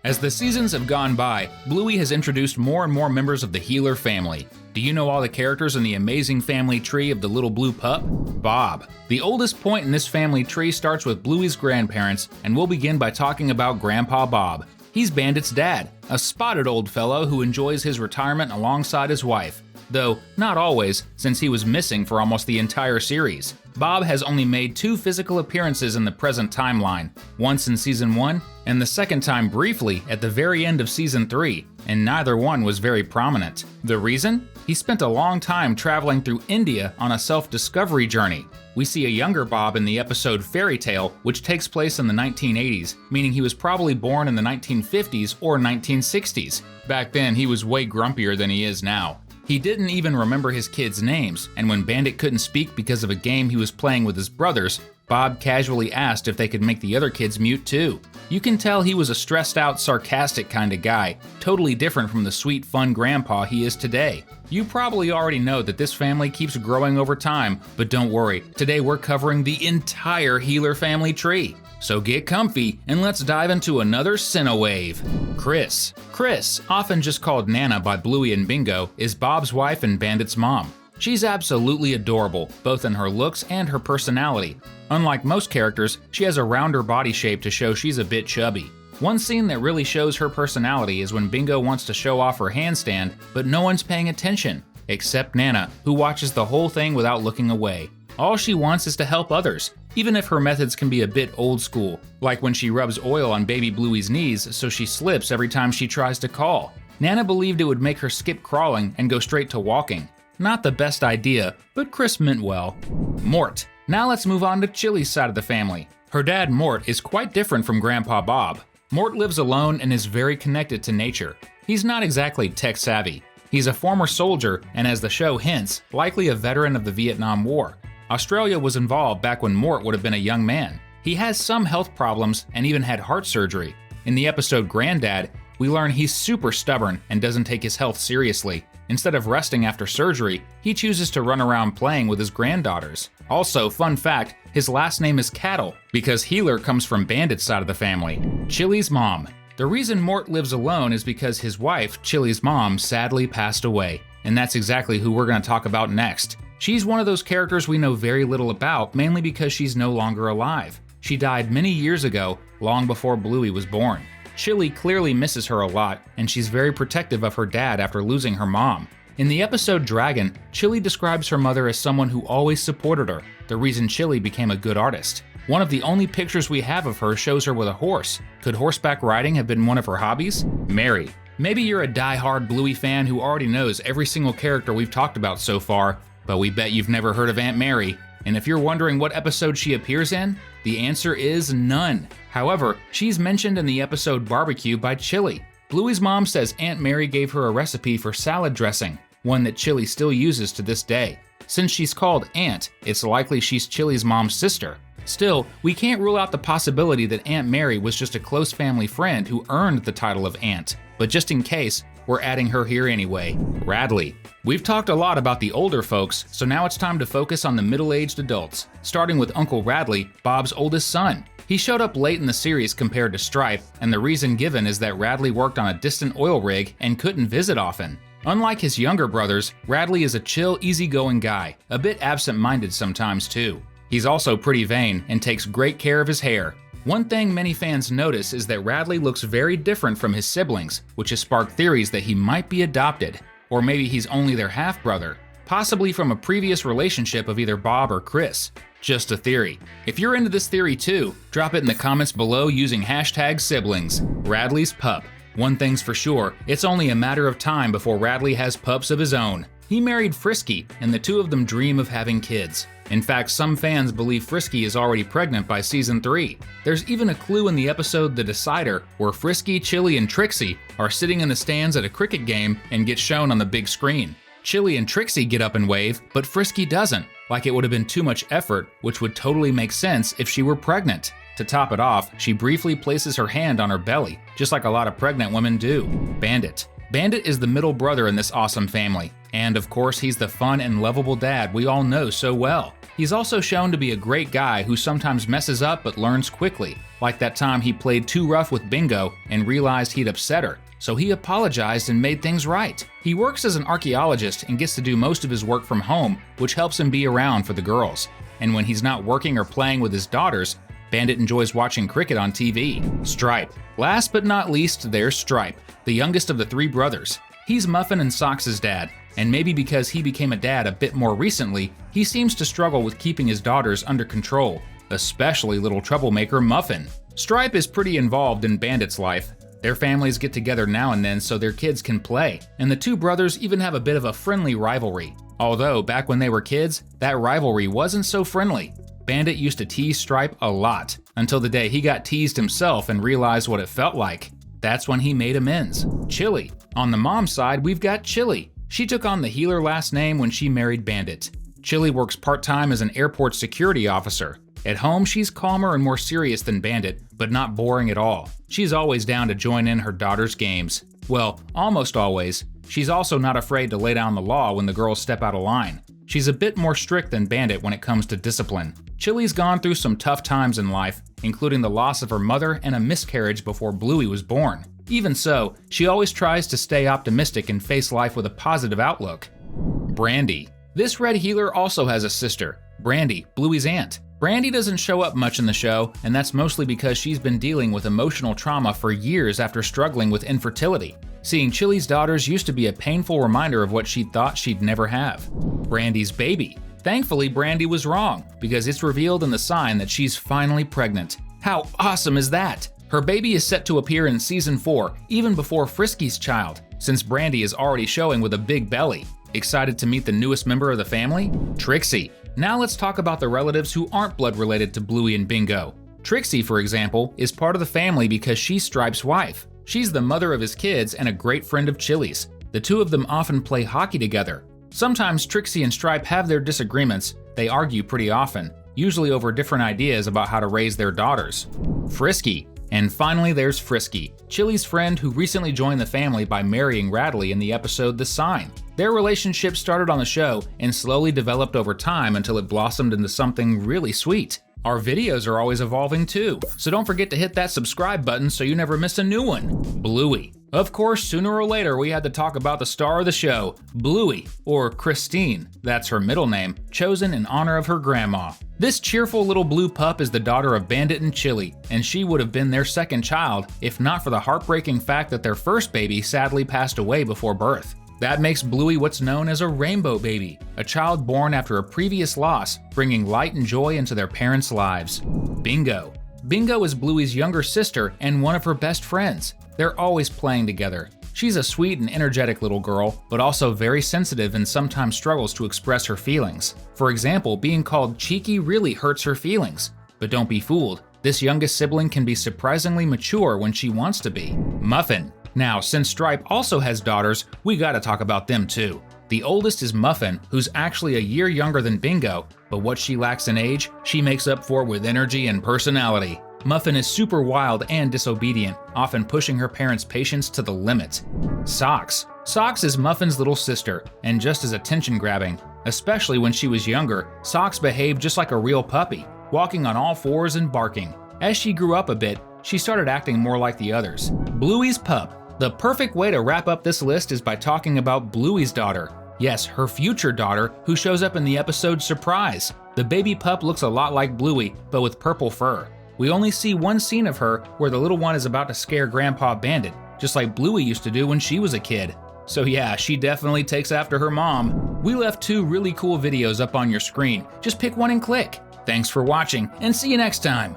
As the seasons have gone by, Bluey has introduced more and more members of the Heeler family. Do you know all the characters in the amazing family tree of the little blue pup? Bob. The oldest point in this family tree starts with Bluey's grandparents, and we'll begin by talking about Grandpa Bob. He's Bandit's dad, a spotted old fellow who enjoys his retirement alongside his wife. Though, not always, since he was missing for almost the entire series. Bob has only made 2 physical appearances in the present timeline, once in Season 1, and the second time briefly at the very end of Season 3, and neither one was very prominent. The reason? He spent a long time traveling through India on a self-discovery journey. We see a younger Bob in the episode Fairy Tale, which takes place in the 1980s, meaning he was probably born in the 1950s or 1960s. Back then, he was way grumpier than he is now. He didn't even remember his kids' names, and when Bandit couldn't speak because of a game he was playing with his brothers, Bob casually asked if they could make the other kids mute too. You can tell he was a stressed out, sarcastic kind of guy, totally different from the sweet, fun grandpa he is today. You probably already know that this family keeps growing over time, but don't worry, today we're covering the entire Heeler family tree. So get comfy and let's dive into another Cinewave. Chris. Chris, often just called Nana by Bluey and Bingo, is Bob's wife and Bandit's mom. She's absolutely adorable, both in her looks and her personality. Unlike most characters, she has a rounder body shape to show she's a bit chubby. One scene that really shows her personality is when Bingo wants to show off her handstand, but no one's paying attention, except Nana, who watches the whole thing without looking away. All she wants is to help others, even if her methods can be a bit old school, like when she rubs oil on baby Bluey's knees so she slips every time she tries to call. Nana believed it would make her skip crawling and go straight to walking. Not the best idea, but Chris meant well. Mort. Now let's move on to Chilli's side of the family. Her dad, Mort, is quite different from Grandpa Bob. Mort lives alone and is very connected to nature. He's not exactly tech-savvy. He's a former soldier and, as the show hints, likely a veteran of the Vietnam War. Australia was involved back when Mort would have been a young man. He has some health problems and even had heart surgery. In the episode Granddad, we learn he's super stubborn and doesn't take his health seriously. Instead of resting after surgery, he chooses to run around playing with his granddaughters. Also, fun fact, his last name is Cattle, because Heeler comes from Bandit's side of the family. Chilli's mom. The reason Mort lives alone is because his wife, Chilli's mom, sadly passed away. And that's exactly who we're going to talk about next. She's one of those characters we know very little about, mainly because she's no longer alive. She died many years ago, long before Bluey was born. Chilli clearly misses her a lot, and she's very protective of her dad after losing her mom. In the episode Dragon, Chilli describes her mother as someone who always supported her, the reason Chilli became a good artist. One of the only pictures we have of her shows her with a horse. Could horseback riding have been one of her hobbies? Mary. Maybe you're a die-hard Bluey fan who already knows every single character we've talked about so far, but we bet you've never heard of Aunt Mary. And if you're wondering what episode she appears in, the answer is none. However, she's mentioned in the episode Barbecue by Chilli. Bluey's mom says Aunt Mary gave her a recipe for salad dressing, one that Chilli still uses to this day. Since she's called Aunt, it's likely she's Chilli's mom's sister. Still, we can't rule out the possibility that Aunt Mary was just a close family friend who earned the title of Aunt. But just in case, we're adding her here anyway. Radley. We've talked a lot about the older folks, so now it's time to focus on the middle-aged adults, starting with Uncle Radley, Bob's oldest son. He showed up late in the series compared to Stripe, and the reason given is that Radley worked on a distant oil rig and couldn't visit often. Unlike his younger brothers, Radley is a chill, easygoing guy, a bit absent-minded sometimes too. He's also pretty vain and takes great care of his hair. One thing many fans notice is that Radley looks very different from his siblings, which has sparked theories that he might be adopted. Or maybe he's only their half-brother, possibly from a previous relationship of either Bob or Chris. Just a theory. If you're into this theory too, drop it in the comments below using #siblings. Radley's pup. One thing's for sure, it's only a matter of time before Radley has pups of his own. He married Frisky, and the two of them dream of having kids. In fact, some fans believe Frisky is already pregnant by Season 3. There's even a clue in the episode The Decider, where Frisky, Chilli, and Trixie are sitting in the stands at a cricket game and get shown on the big screen. Chilli and Trixie get up and wave, but Frisky doesn't, like it would have been too much effort, which would totally make sense if she were pregnant. To top it off, she briefly places her hand on her belly, just like a lot of pregnant women do. Bandit. Bandit is the middle brother in this awesome family. And of course, he's the fun and lovable dad we all know so well. He's also shown to be a great guy who sometimes messes up but learns quickly, like that time he played too rough with Bingo and realized he'd upset her, so he apologized and made things right. He works as an archaeologist and gets to do most of his work from home, which helps him be around for the girls. And when he's not working or playing with his daughters, Bandit enjoys watching cricket on TV. Stripe. Last but not least, there's Stripe, the youngest of the three brothers. He's Muffin and Socks's dad, and maybe because he became a dad a bit more recently, he seems to struggle with keeping his daughters under control, especially little troublemaker Muffin. Stripe is pretty involved in Bandit's life. Their families get together now and then so their kids can play, and the two brothers even have a bit of a friendly rivalry. Although, back when they were kids, that rivalry wasn't so friendly. Bandit used to tease Stripe a lot, until the day he got teased himself and realized what it felt like. That's when he made amends. Chilli. On the mom's side, we've got Chilli. She took on the Heeler last name when she married Bandit. Chilli works part-time as an airport security officer. At home, she's calmer and more serious than Bandit, but not boring at all. She's always down to join in her daughter's games. Well, almost always. She's also not afraid to lay down the law when the girls step out of line. She's a bit more strict than Bandit when it comes to discipline. Chilli's gone through some tough times in life, including the loss of her mother and a miscarriage before Bluey was born. Even so, she always tries to stay optimistic and face life with a positive outlook. Brandy. This Red Heeler also has a sister, Brandy, Bluey's aunt. Brandy doesn't show up much in the show, and that's mostly because she's been dealing with emotional trauma for years after struggling with infertility. Seeing Chilli's daughters used to be a painful reminder of what she thought she'd never have. Brandy's baby. Thankfully, Brandy was wrong, because it's revealed in the sign that she's finally pregnant. How awesome is that? Her baby is set to appear in Season 4, even before Frisky's child, since Brandy is already showing with a big belly. Excited to meet the newest member of the family? Trixie. Now let's talk about the relatives who aren't blood related to Bluey and Bingo. Trixie, for example, is part of the family because she's Stripe's wife. She's the mother of his kids and a great friend of Chilli's. The two of them often play hockey together. Sometimes Trixie and Stripe have their disagreements. They argue pretty often, usually over different ideas about how to raise their daughters. Frisky. And finally there's Frisky, Chilli's friend who recently joined the family by marrying Radley in the episode The Sign. Their relationship started on the show and slowly developed over time until it blossomed into something really sweet. Our videos are always evolving too, so don't forget to hit that subscribe button so you never miss a new one. Bluey. Of course, sooner or later we had to talk about the star of the show, Bluey, or Christine, that's her middle name, chosen in honor of her grandma. This cheerful little blue pup is the daughter of Bandit and Chilli, and she would have been their second child if not for the heartbreaking fact that their first baby sadly passed away before birth. That makes Bluey what's known as a rainbow baby, a child born after a previous loss, bringing light and joy into their parents' lives. Bingo. Bingo is Bluey's younger sister and one of her best friends. They're always playing together. She's a sweet and energetic little girl, but also very sensitive and sometimes struggles to express her feelings. For example, being called cheeky really hurts her feelings. But don't be fooled, this youngest sibling can be surprisingly mature when she wants to be. Muffin. Now, since Stripe also has daughters, we gotta talk about them too. The oldest is Muffin, who's actually a year younger than Bingo, but what she lacks in age, she makes up for with energy and personality. Muffin is super wild and disobedient, often pushing her parents' patience to the limit. Socks. Socks is Muffin's little sister, and just as attention-grabbing. Especially when she was younger, Socks behaved just like a real puppy, walking on all fours and barking. As she grew up a bit, she started acting more like the others. Bluey's pup. The perfect way to wrap up this list is by talking about Bluey's daughter. Yes, her future daughter, who shows up in the episode Surprise. The baby pup looks a lot like Bluey, but with purple fur. We only see one scene of her where the little one is about to scare Grandpa Bandit, just like Bluey used to do when she was a kid. So yeah, she definitely takes after her mom. We left 2 really cool videos up on your screen. Just pick one and click. Thanks for watching, and see you next time.